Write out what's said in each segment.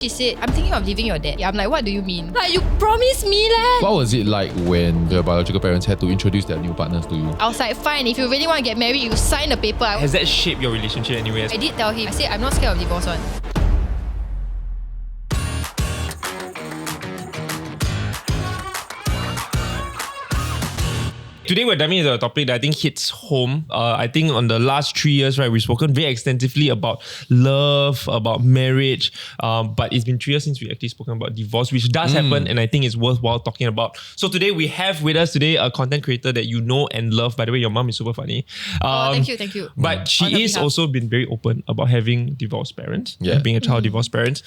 She said, I'm thinking of leaving your dad. I'm like, what do you mean? Like, you promised me leh. What was it like when your biological parents had to introduce their new partners to you? I was like, fine, if you really want to get married, you sign the paper. Has that shaped your relationship anyway? I did tell him, I said, I'm not scared of divorce one. Today we're diving into a topic that I think hits home. I think on the last 3 years, right, we've spoken very extensively about love, about marriage, but it's been 3 years since we actually spoken about divorce, which does happen, and I think it's worthwhile talking about. So today we have with us today a content creator that you know and love. By the way, your mom is super funny. Thank you. But she is also been very open about having divorced parents, being a child divorced parents.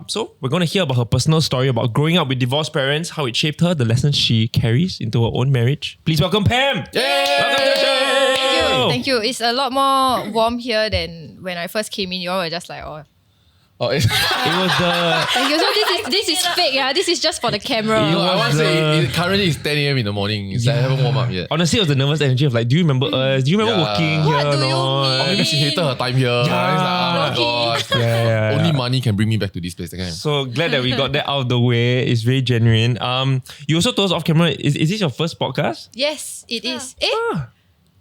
So we're going to hear about her personal story about growing up with divorced parents, how it shaped her, the lessons she carries into her own marriage. Please welcome Pam. Yay! Welcome to the show. Thank you. It's a lot more warm here than when I first came in. You all were just like, Oh, It was the... Thank you. So this is fake, yeah. This is just for the camera. I want to say currently it's 10 a.m. in the morning. I haven't warmed up yet. Honestly, it was the nervous energy of like, do you remember us? Do you remember working here? What do you mean? Or maybe she hated her time here. Yeah. It's like, oh my gosh. Only money can bring me back to this place again. So glad that we got that out of the way. It's very genuine. You also told us off camera, is this your first podcast? Yes, it is.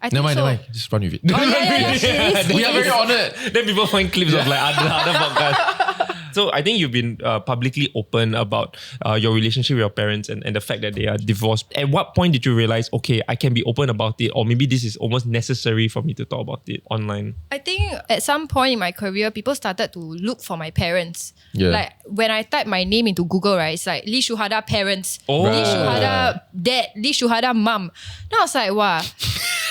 I think Never so. mind. Just run with it. Yeah. We are very honoured. Then people find clips of like other podcasts. So I think you've been publicly open about your relationship with your parents and the fact that they are divorced. At what point did you realize, okay, I can be open about it, or maybe this is almost necessary for me to talk about it online? I think at some point in my career, people started to look for my parents. Yeah. Like when I type my name into Google, right, it's like Lee Shuhadah parents, Oh. Lee Shuhadah dad, Lee Shuhadah mum. Then I was like, wow,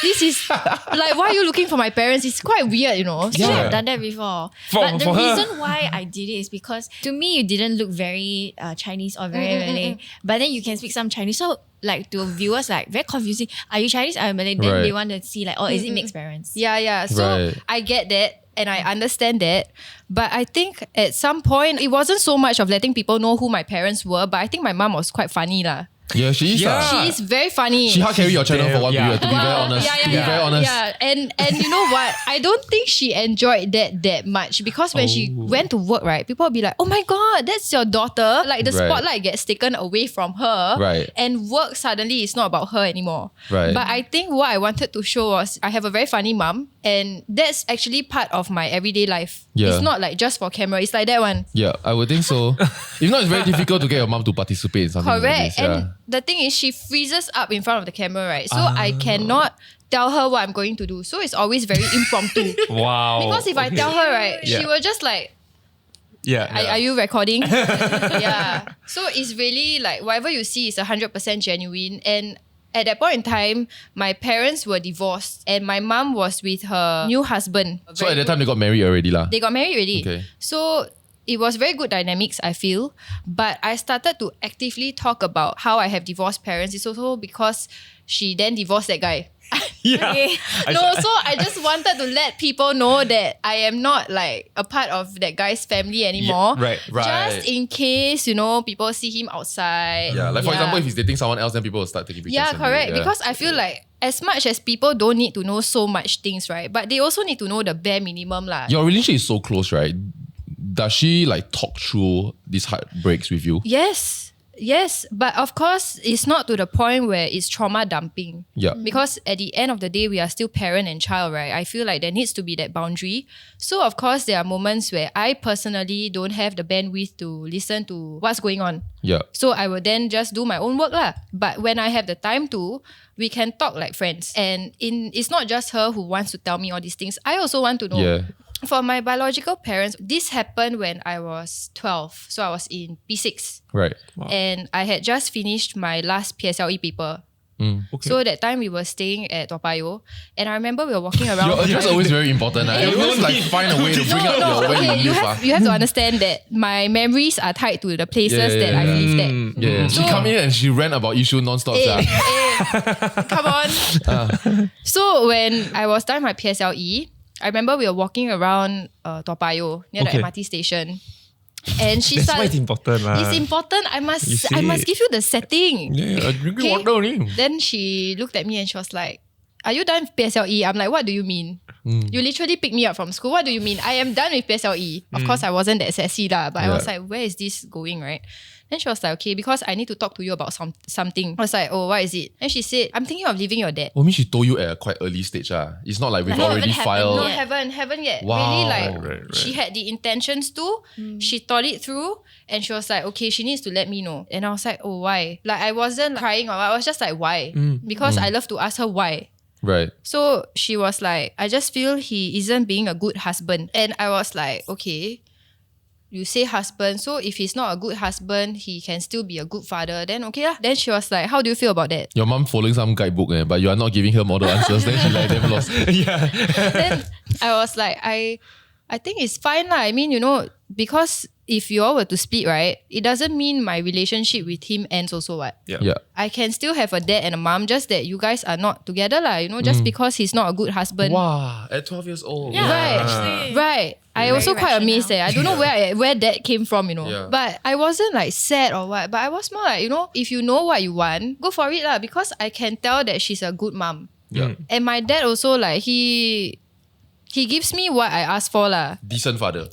this is like, why are you looking for my parents? It's quite weird, you know. Yeah, I've done that before. But the for her. reason why I did it is because to me, you didn't look very Chinese or very Malay. But then you can speak some Chinese. So like to viewers, like very confusing. Are you Chinese? Are you Malay? Then they want to see like, oh, is it mixed parents? Yeah. So I get that. And I understand that. But I think at some point, it wasn't so much of letting people know who my parents were, but I think my mum was quite funny lah. Yeah, she is. She is very funny. She hard carry your channel for one period, to be very honest. Yeah, to be very honest. Yeah, and you know what? I don't think she enjoyed that much because when she went to work, right, people would be like, oh my God, that's your daughter. Like the spotlight gets taken away from her. Right. And work suddenly is not about her anymore. Right. But I think what I wanted to show was I have a very funny mum, and that's actually part of my everyday life. Yeah. It's not like just for camera. It's like that one. Yeah, I would think so. If not, it's very difficult to get your mom to participate in something like Correct. this. Yeah. And the thing is, she freezes up in front of the camera, right? So I cannot tell her what I'm going to do. So it's always very impromptu. Wow. Because if I tell her, right, she will just like, Are you recording? Yeah. So it's really like whatever you see is 100% genuine. And at that point in time, my parents were divorced and my mom was with her new husband. So at that time, they got married already lah. They got married already. Okay. So it was very good dynamics, I feel. But I started to actively talk about how I have divorced parents. It's also because she then divorced that guy. Okay. So I just wanted to let people know that I am not like a part of that guy's family anymore. Yeah, right. Just in case, you know, people see him outside. Yeah, like for example, if he's dating someone else, then people will start taking pictures. Yeah, and correct. yeah. Because I feel like as much as people don't need to know so much things, right? But they also need to know the bare minimum lah. Your relationship is so close, right? Does she like talk through these heartbreaks with you? Yes, but of course, it's not to the point where it's trauma dumping. Yeah. Because at the end of the day, we are still parent and child, right? I feel like there needs to be that boundary. So of course, there are moments where I personally don't have the bandwidth to listen to what's going on. Yeah. So I will then just do my own work lah. But when I have the time to, we can talk like friends. And it's not just her who wants to tell me all these things. I also want to know. Yeah. For my biological parents, this happened when I was 12. So I was in P6. Right. Wow. And I had just finished my last PSLE paper. Okay. So that time we were staying at Toa Payoh. And I remember we were walking around. Your address always very important. You always like find a way to bring up your where Okay, you live. you have to understand that my memories are tied to the places that I've lived at. Yeah. She come in and she ran about issue non-stop. Come on. So when I was done my PSLE, I remember we were walking around Toa Payoh near the MRT station. And she That's started. why it's important lah. It's important. I must give you the setting. Yeah, drinking water only. Then she looked at me and she was like, are you done with PSLE? I'm like, what do you mean? You literally picked me up from school. What do you mean? I am done with PSLE. Of course, I wasn't that sassy lah, but I was like, where is this going, right? Then she was like, okay, because I need to talk to you about something. I was like, oh, what is it? And she said, I'm thinking of leaving your dad. I mean, she told you at a quite early stage. It's not like we've already filed. No, haven't yet. Wow. Really, like, she had the intentions to. She thought it through. And she was like, okay, she needs to let me know. And I was like, oh, why? Like, I wasn't crying or I was just like, why? Because I love to ask her why. Right. So she was like, I just feel he isn't being a good husband. And I was like, okay, you say husband. So if he's not a good husband, he can still be a good father. Then okay lah. Then she was like, how do you feel about that? Your mom following some guidebook, but you are not giving her model answers. Then she like damn lost. Then I was like, I think it's fine lah. I mean, you know, because if you all were to split, right, it doesn't mean my relationship with him ends also what? Yeah. I can still have a dad and a mom, just that you guys are not together lah, you know, just because he's not a good husband. Wow, at 12 years old. Right. I also quite amazed. I don't know where that came from, you know. Yeah. But I wasn't like sad or what. But I was more like, you know, if you know what you want, go for it lah. Because I can tell that she's a good mom. Yeah. And my dad also, like, he gives me what I asked for lah. Decent father.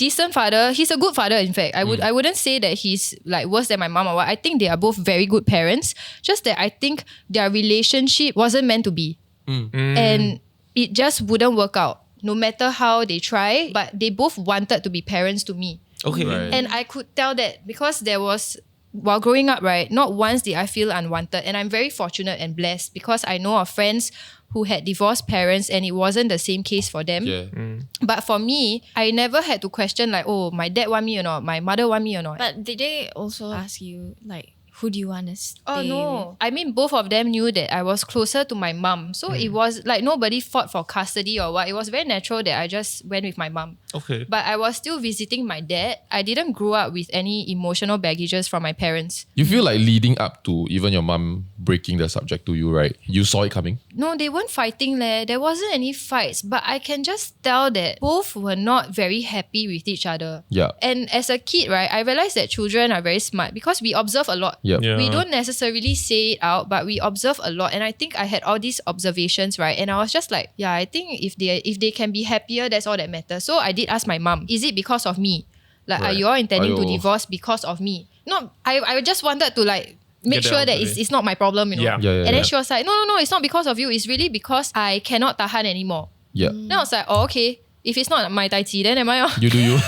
He's a good father, in fact. I wouldn't say that he's like worse than my mom or what. I think they are both very good parents. Just that I think their relationship wasn't meant to be. And it just wouldn't work out. No matter how they try, but they both wanted to be parents to me. Okay. Right. And I could tell that because there was, while growing up, right, not once did I feel unwanted. And I'm very fortunate and blessed because I know of friends who had divorced parents and it wasn't the same case for them. Yeah. But for me, I never had to question like, oh, my dad want me or not, my mother want me or not. But did they also ask you like, who do you want to stay Oh no. I mean, both of them knew that I was closer to my mom. So it was like nobody fought for custody or what. It was very natural that I just went with my mom. Okay. But I was still visiting my dad. I didn't grow up with any emotional baggages from my parents. You feel like leading up to even your mom breaking the subject to you, right? You saw it coming? No, they weren't fighting leh. There wasn't any fights. But I can just tell that both were not very happy with each other. Yeah. And as a kid, right, I realized that children are very smart because we observe a lot. Yep. Yeah. We don't necessarily say it out, but we observe a lot. And I think I had all these observations, right? And I was just like, yeah, I think if they can be happier, that's all that matters. So I did ask my mom, is it because of me? Like, are you all intending to divorce because of me? No, I just wanted to like make sure that it's not my problem, you know. Yeah. And then she was like, no, it's not because of you. It's really because I cannot tahan anymore. Yeah. Then I was like, oh, okay. If it's not my tai chi, then am I? You do you.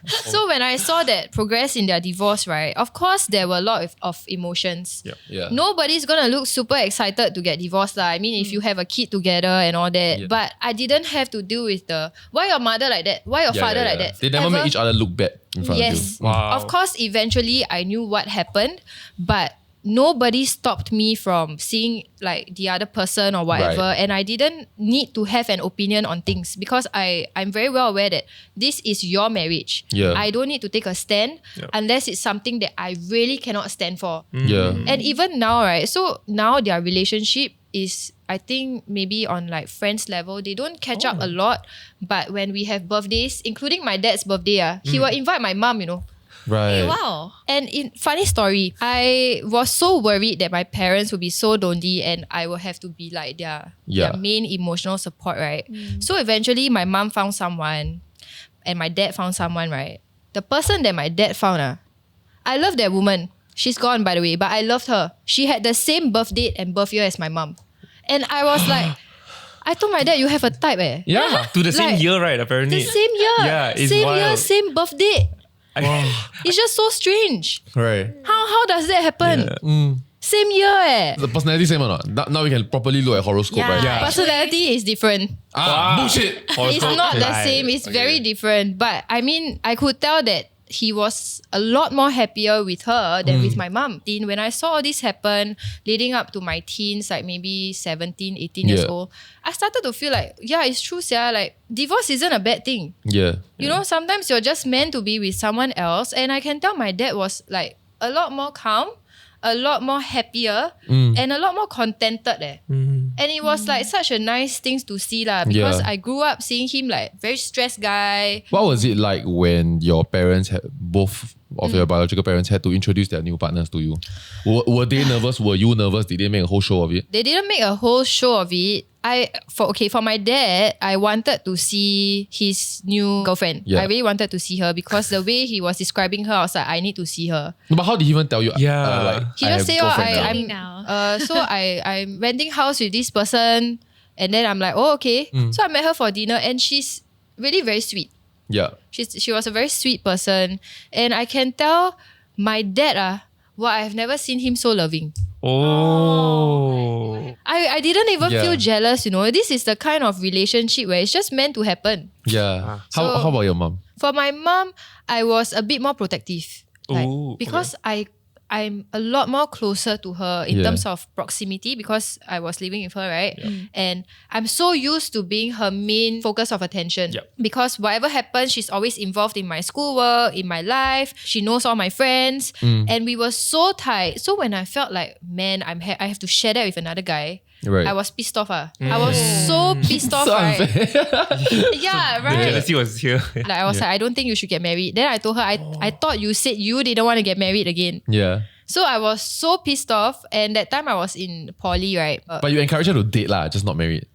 So when I saw that progress in their divorce, right, of course there were a lot of emotions. Yeah. Nobody's gonna look super excited to get divorced lah. I mean, if you have a kid together and all that. Yeah. But I didn't have to deal with the why your mother like that, why your father like that. They never make each other look bad in front of you. Yes. Wow. Of course, eventually I knew what happened, but nobody stopped me from seeing like the other person or whatever. Right. And I didn't need to have an opinion on things because I'm very well aware that this is your marriage. Yeah. I don't need to take a stand unless it's something that I really cannot stand for. Yeah. And even now, right? So now their relationship is, I think, maybe on like friends level. They don't catch up a lot. But when we have birthdays, including my dad's birthday, he will invite my mom, you know. Right. Wow. And funny story, I was so worried that my parents would be so lonely and I will have to be like their main emotional support, right? So eventually my mom found someone and my dad found someone, right? The person that my dad found, I love that woman. She's gone, by the way, but I loved her. She had the same birth date and birth year as my mom. And I was like, I told my dad, you have a type Yeah. To the same Like, year, right? Apparently. The same year. Yeah, it's same year, wild. same birth date. It's just so strange. Right. How does that happen? Same year The personality same or not? Now we can properly look at horoscope, right? Yeah. Personality is different. Bullshit. It's not the same. It's very different. But I mean, I could tell that he was a lot more happier with her than with my mom. When I saw all this happen, leading up to my teens, like maybe 17, 18 years old, I started to feel like, yeah, it's true, like divorce isn't a bad thing. Yeah. You know, sometimes you're just meant to be with someone else. And I can tell my dad was like a lot more calm, a lot more happier, and a lot more contented. And it was like such a nice thing to see lah, because I grew up seeing him like very stressed guy. What was it like when your parents had, both of your biological parents had to introduce their new partners to you? Were they nervous? Were you nervous? Did they make a whole show of it? They didn't make a whole show of it. For my dad, I wanted to see his new girlfriend. Yeah. I really wanted to see her because the way he was describing her, I was like, I need to see her. No, but how did he even tell you? He just say, I'm renting house with this person, and then I'm like, oh, okay. So I met her for dinner, and she's really very sweet. Yeah. She was a very sweet person, and I can tell my dad, I've never seen him so loving. Oh. I didn't even feel jealous, This is the kind of relationship where it's just meant to happen. Yeah. How about your mom? For my mom, I was a bit more protective. Because I'm a lot more closer to her in terms of proximity because I was living with her, right? Yeah. And I'm so used to being her main focus of attention. Yep. Because whatever happens, she's always involved in my schoolwork, in my life. She knows all my friends. And we were so tight. So when I felt like, man, I have to share that with another guy, Right. I was pissed off. I was so pissed off, right? Yeah, right. The jealousy was here. Like I was like, I don't think you should get married. Then I told her, I thought you said you didn't want to get married again. Yeah. So I was so pissed off. And that time I was in poly, right? But you encouraged her to date lah, just not married.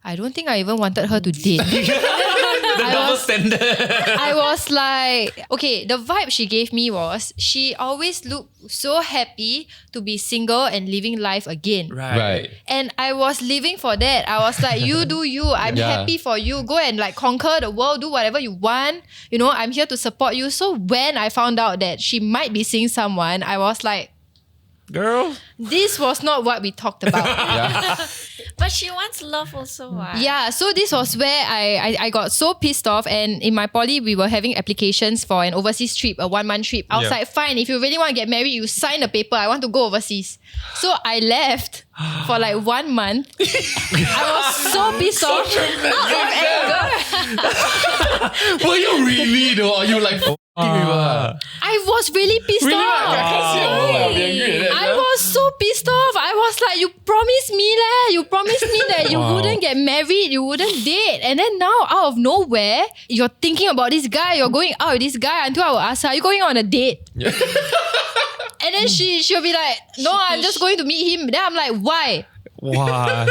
I don't think I even wanted her to date. The double standard. I was like, okay, the vibe she gave me was she always looked so happy to be single and living life again. Right. And I was living for that. I was like, you do you. I'm happy for you. Go and like conquer the world. Do whatever you want. I'm here to support you. So when I found out that she might be seeing someone, I was like, girl, this was not what we talked about. But she wants love also. Yeah, so this was where I got so pissed off. And in my poly, we were having applications for an overseas trip, a 1-month trip. I was like, fine, if you really want to get married, you sign a paper. I want to go overseas. So I left for like 1 month. I was so pissed off. Were you really though? Are you like I was really pissed off. I was so pissed off. I was like, you promised me that you wouldn't get married, you wouldn't date. And then now out of nowhere, you're thinking about this guy, you're going out with this guy until I will ask her, are you going on a date? And then she'll be like, no, I'm just going to meet him. Then I'm like, why? Wow.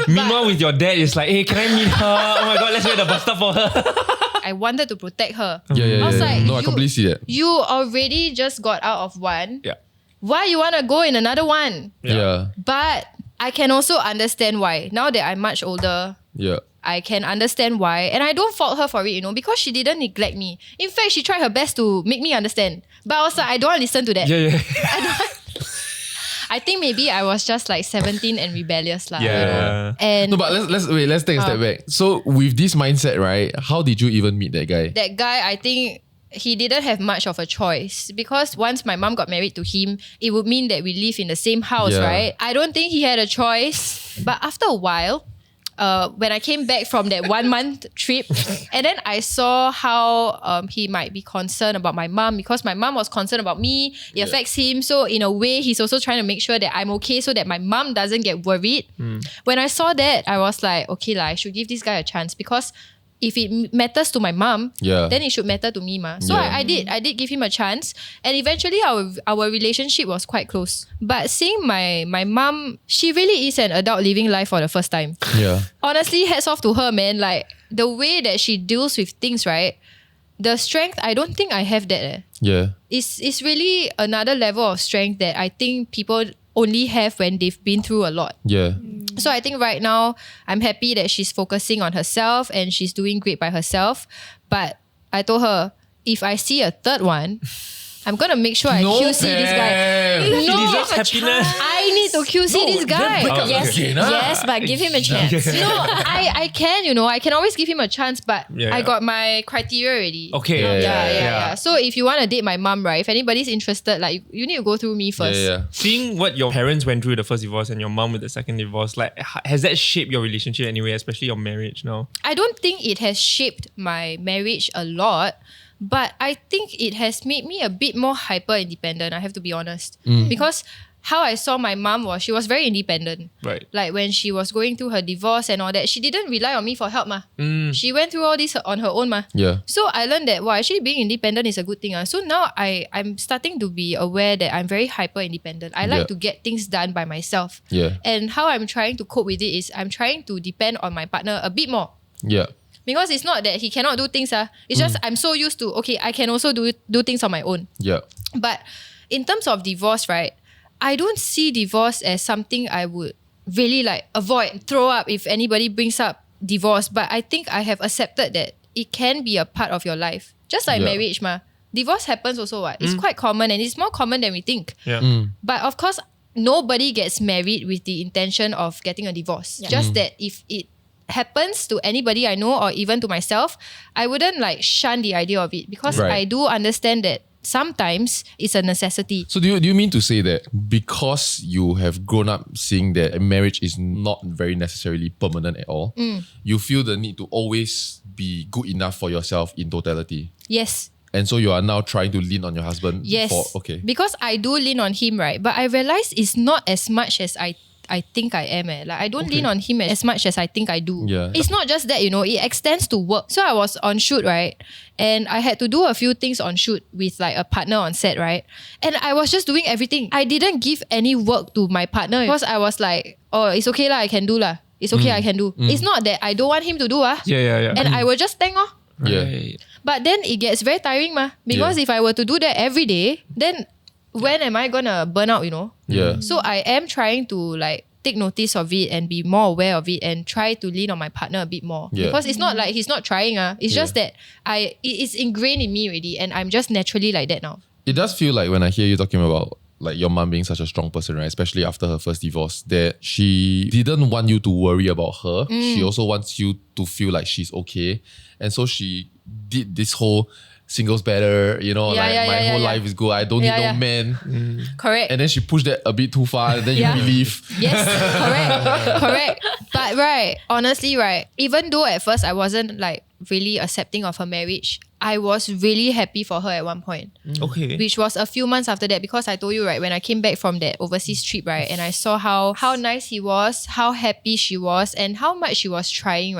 Meanwhile, with your dad, it's like, hey, can I meet her? Oh my god, let's wait at the bus stop for her. I wanted to protect her. Yeah. I was like, no, I completely see that. You already just got out of one. Yeah. Why you want to go in another one? Yeah. But I can also understand why. Now that I'm much older, I can understand why. And I don't fault her for it, because she didn't neglect me. In fact, she tried her best to make me understand. But I was like, I don't want to listen to that. Yeah. I think maybe I was just like 17 and rebellious. Yeah. And No, but let's take a step back. So with this mindset, right, how did you even meet that guy? That guy, I think he didn't have much of a choice because once my mom got married to him, it would mean that we live in the same house, right? I don't think he had a choice. But after a while, when I came back from that 1 month trip, and then I saw how he might be concerned about my mom because my mom was concerned about me. It affects him. So in a way, he's also trying to make sure that I'm okay so that my mom doesn't get worried. When I saw that, I was like, okay, I should give this guy a chance because if it matters to my mom, then it should matter to me, ma. So I did give him a chance, and eventually our relationship was quite close. But seeing my mom, she really is an adult living life for the first time. Yeah. Honestly, hats off to her, man. Like the way that she deals with things, right? The strength, I don't think I have that. Yeah. It's really another level of strength that I think people only have when they've been through a lot. Yeah. So I think right now, I'm happy that she's focusing on herself and she's doing great by herself. But I told her, if I see a third one, I'm going to make sure I QC this guy. He deserves happiness. I need to QC this guy. Yes, but give him a chance. No, I can, I can always give him a chance, but I got my criteria already. Okay. Yeah. So if you want to date my mom, right, if anybody's interested, like you need to go through me first. Yeah. Seeing what your parents went through with the first divorce and your mom with the second divorce, like has that shaped your relationship anyway, especially your marriage now? I don't think it has shaped my marriage a lot. But I think it has made me a bit more hyper independent, I have to be honest. Because how I saw my mom was she was very independent. Right. Like when she was going through her divorce and all that, she didn't rely on me for help ma. She went through all this on her own ma. Yeah. So I learned that actually being independent is a good thing. So now I'm starting to be aware that I'm very hyper independent. I like to get things done by myself. Yeah. And how I'm trying to cope with it is I'm trying to depend on my partner a bit more. Yeah. Because it's not that he cannot do things. It's just I'm so used to, okay, I can also do things on my own. Yeah. But in terms of divorce, right, I don't see divorce as something I would really like avoid, throw up if anybody brings up divorce. But I think I have accepted that it can be a part of your life. Just like marriage ma. Divorce happens also what? It's quite common and it's more common than we think. Yeah. But of course, nobody gets married with the intention of getting a divorce. Yeah. Just that if it happens to anybody I know or even to myself, I wouldn't like shun the idea of it because I do understand that sometimes it's a necessity. So do you mean to say that because you have grown up seeing that marriage is not very necessarily permanent at all, you feel the need to always be good enough for yourself in totality? Yes. And so you are now trying to lean on your husband? Yes. Because I do lean on him, right? But I realize it's not as much as I think I am. Like I don't lean on him as much as I think I do. Yeah. It's not just that, it extends to work. So I was on shoot, right? And I had to do a few things on shoot with like a partner on set, right? And I was just doing everything. I didn't give any work to my partner because I was like, oh, it's okay lah, I can do lah. It's okay, I can do. It's not that I don't want him to do Yeah. And I will just thank Yeah. Right. But then it gets very tiring ma. Because if I were to do that every day, then when am I gonna burn out, Yeah. So I am trying to like take notice of it and be more aware of it and try to lean on my partner a bit more. Yeah. Because it's not like he's not trying. It's just that it's ingrained in me already and I'm just naturally like that now. It does feel like when I hear you talking about like your mom being such a strong person, right? Especially after her first divorce, that she didn't want you to worry about her. She also wants you to feel like she's okay. And so she did this whole singles better, my whole life is good. I don't need no man. Correct. And then she pushed that a bit too far and then you believe. Yes, correct. But honestly, even though at first I wasn't like really accepting of her marriage, I was really happy for her at one point. Okay. Which was a few months after that because I told you, when I came back from that overseas trip, and I saw how nice he was, how happy she was, and how much she was trying,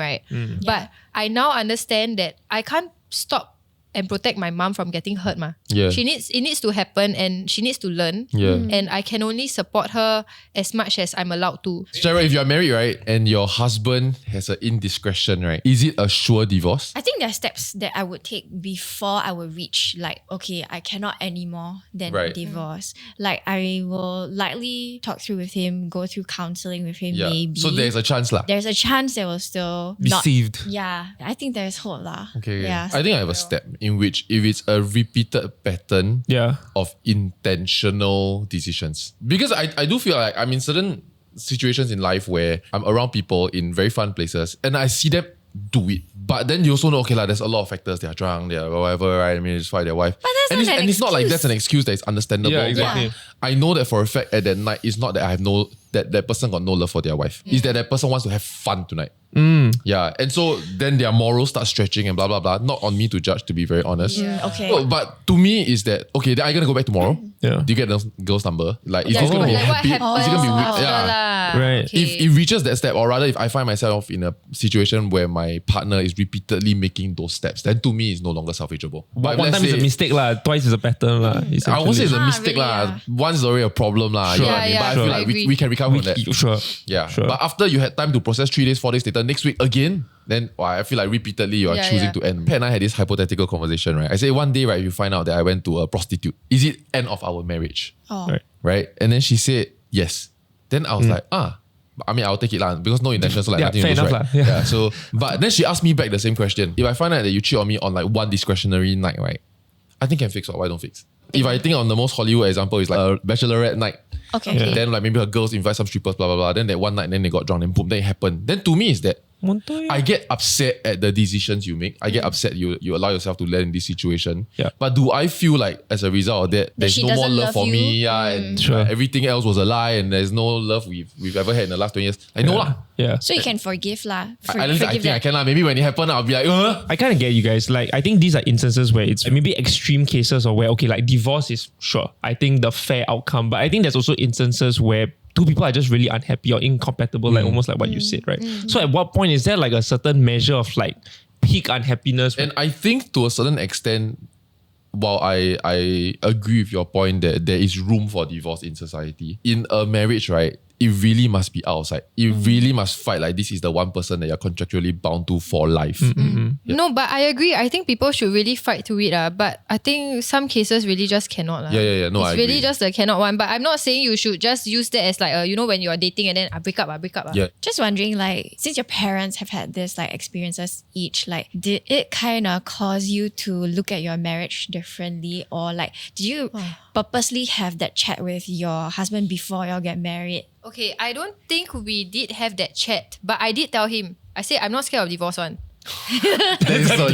But I now understand that I can't stop and protect my mom from getting hurt ma. Yeah. It needs to happen and she needs to learn. Yeah. And I can only support her as much as I'm allowed to. Shara, if you're married, right, and your husband has an indiscretion, right, is it a sure divorce? I think there are steps that I would take before I would reach like, okay, I cannot anymore, then divorce. Like I will likely talk through with him, go through counseling with him maybe. So there's a chance lah. There's a chance there will still Deceived. Yeah, I think there's hope lah. Okay. Yeah, I think I have a step in which if it's a repeated pattern of intentional decisions. Because I do feel like I'm in certain situations in life where I'm around people in very fun places and I see them do it. But then you also know, okay, there's a lot of factors. They're drunk, they're whatever, right? I mean, it's fight their wife. But that's not and it's not like that's an excuse that is understandable. Yeah, exactly. But I know that for a fact at that night, it's not that I have that person got no love for their wife. It's that person wants to have fun tonight. Yeah. And so then their morals start stretching and blah, blah, blah. Not on me to judge, to be very honest. Yeah, okay. Oh, but to me is that, okay, then are you going to go back tomorrow? Yeah. Do you get the girl's number? Like, is this going to be Like what happy? happens Is it going to be weird? after Yeah. lah. Right. Okay. If it reaches that step, or rather if I find myself in a situation where my partner is repeatedly making those steps, then to me it's no longer salvageable. But one time is a mistake lah, twice is a pattern lah. I won't say it's a Ah, mistake really, lah. yeah. Once is already a problem lah. You know what I mean? Yeah, But I sure. feel I like agree. we can recover from that. Sure. Yeah. Sure. But after you had time to process 3 days, 4 days later, next week again, then I feel like repeatedly you are choosing to end. Pat and I had this hypothetical conversation, right? I say one day, right, you find out that I went to a prostitute. Is it end of our marriage? Oh. Right? And then she said, yes. Then I was like, I mean, I'll take it lah because no intention, so like nothing to fair lose, enough right? lah. Yeah. So, but then she asked me back the same question. If I find out that you cheat on me on like one discretionary night, right? I think can fix or why don't fix? If I think on the most Hollywood example is like a bachelorette night. Okay. Then like maybe her girls invite some strippers, blah, blah, blah. Then that one night, then they got drunk and boom, then it happened. Then to me is that I get upset at the decisions you make. I get upset you allow yourself to land in this situation. Yeah. But do I feel like as a result of that, there's no more love for me? Yeah, and everything else was a lie, and there's no love we've ever had in the last 20 years. I know lah. Yeah. So you can forgive lah. I think I can lah. Maybe when it happened, I'll be like, I kind of get you guys. Like, I think these are instances where it's maybe extreme cases or where, okay, like divorce is sure, I think the fair outcome. But I think there's also instances where two people are just really unhappy or incompatible, like almost like what you said, right? So at what point is there like a certain measure of like peak unhappiness? And I think to a certain extent, while I agree with your point that there is room for divorce in society, in a marriage, right, it really must be outside. You really must fight like this is the one person that you're contractually bound to for life. Yeah. No, but I agree. I think people should really fight to it. But I think some cases really just cannot. Yeah. No, it's really just the cannot one. But I'm not saying you should just use that as like, when you're dating and then I break up. Yeah. Just wondering, like, since your parents have had this like experiences each, like, did it kind of cause you to look at your marriage differently? Or like, did you purposely have that chat with your husband before y'all get married? Okay, I don't think we did have that chat, but I did tell him. I said, I'm not scared of divorce one. He's scared.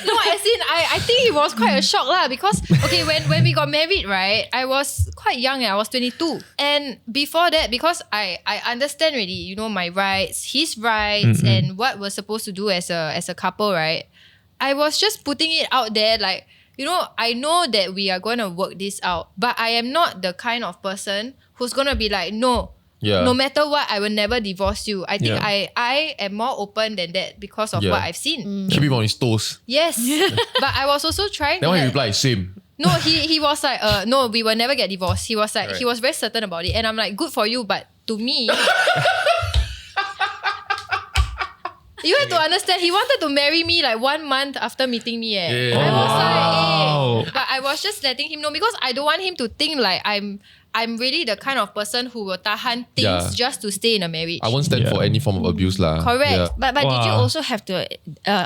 No, as in, I think it was quite a shock lah because, okay, when we got married, right, I was quite young. I was 22. And before that, because I understand really, my rights, his rights, and what we're supposed to do as a couple, right? I was just putting it out there like, I know that we are going to work this out, but I am not the kind of person who's going to be like, no matter what, I will never divorce you. I think I am more open than that because of what I've seen. Keep him on his toes. Yes. But I was also trying Then when he replied, same. No, he was like, no, we will never get divorced. He was like, he was very certain about it. And I'm like, good for you, but to me... You have to understand, he wanted to marry me like 1 month after meeting me. I was like, but I was just letting him know because I don't want him to think like I'm really the kind of person who will tahan things just to stay in a marriage. I won't stand for any form of abuse lah. Correct. Yeah. But did you also have to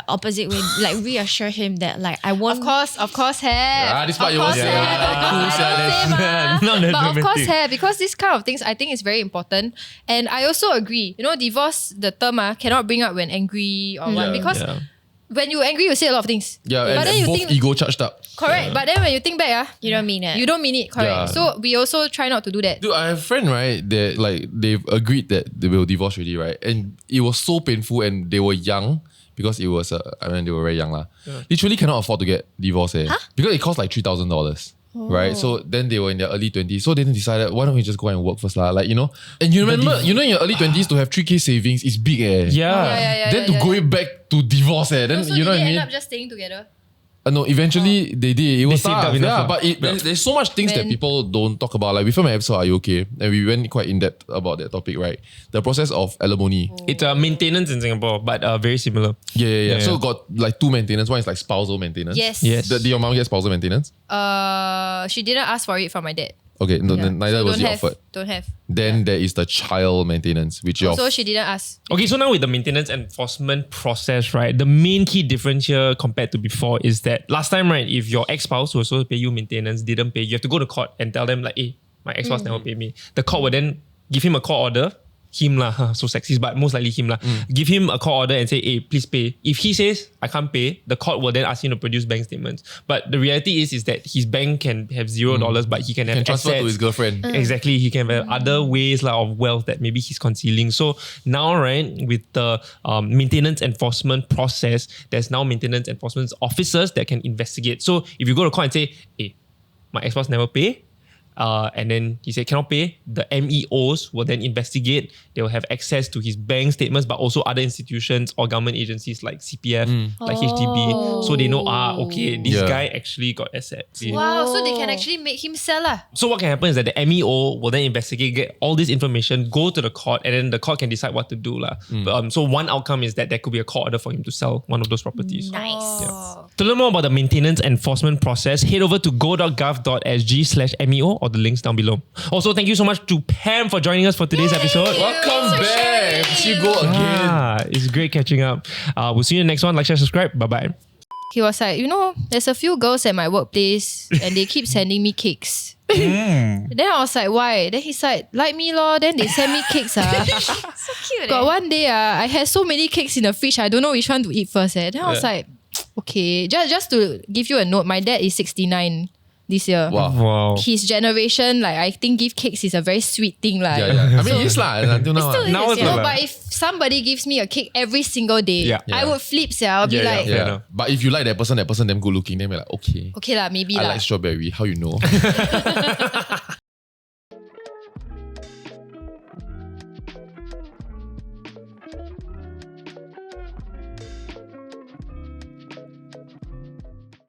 opposite way like reassure him that like I won't? Of course have. This part you won't say. But of course have because this kind of things I think is very important. And I also agree. Divorce the term cannot bring up when angry or what because when you're angry you say a lot of things. Yeah, but and then you both think ego charged up. Correct. But then when you think back, you don't mean it. You don't mean it, correct. Yeah. So we also try not to do that. Dude, I have a friend, right, that like they've agreed that they will divorce already, right? And it was so painful and they were young because it was, they were very young lah. Literally cannot afford to get divorced because it cost like $3,000. Right, so then they were in their early 20s. So they decided, why don't we just go and work first lah? Like, and you remember, in your early 20s to have 3K savings is big Then to go back to divorce then so you know what I mean? End up just staying together? No, eventually they did. It was tough. Yeah, but there's so much things that When- people don't talk about. Like we filmed an episode, Are You Okay? And we went quite in depth about that topic, right? The process of alimony. It's maintenance in Singapore, but very similar. Yeah. So got like two maintenance. One is like spousal maintenance. Yes. Did your mom get spousal maintenance? She didn't ask for it from my dad. Okay, no, Yeah. neither So was don't it have, offered. Don't have. Then there is the child maintenance, which your So she didn't ask. Okay, so now with the maintenance enforcement process, right, the main key difference here compared to before is that last time, right, if your ex-spouse who was supposed to pay you maintenance didn't pay, you have to go to court and tell them like, hey, my ex-spouse never paid me. The court will then give him a court order, him lah, so sexist, but most likely him lah. Give him a court order and say, hey, please pay. If he says, I can't pay, the court will then ask him to produce bank statements. But the reality is that his bank can have $0, but he can have transfer assets. to his girlfriend. Exactly. He can have other ways of wealth that maybe he's concealing. So now, right, with the maintenance enforcement process, there's now maintenance enforcement officers that can investigate. So if you go to court and say, hey, my ex-spouse never pay, and then he said cannot pay, the MEOs will then investigate. They will have access to his bank statements, but also other institutions or government agencies like CPF, like HDB. So they know, okay, this guy actually got assets. Wow, so they can actually make him sell lah. So what can happen is that the MEO will then investigate, get all this information, go to the court, and then the court can decide what to do lah. So one outcome is that there could be a court order for him to sell one of those properties. Nice. To learn more about the maintenance enforcement process, head over to go.gov.sg/MEO or the links down below. Also, thank you so much to Pam for joining us for today's episode. Welcome back. See you go again. It's great catching up. We'll see you in the next one. Like, share, subscribe. Bye-bye. He was like, there's a few girls at my workplace and they keep sending me cakes. Then I was like, why? Then he's like me lor. Then they send me cakes. So cute. Got one day I had so many cakes in the fridge. I don't know which one to eat first. Then I was like, okay. Just to give you a note, my dad is 69 this year. Wow. His generation, like I think give cakes is a very sweet thing. Like. I mean, it's lah. Until now. Still Now is, it's No, like- but if somebody gives me a cake every single day, Yeah. I would flip. I'll be like, fair enough. But if you like that person damn good looking, then we're like, okay. okay lah, maybe I lah. like strawberry. How you know?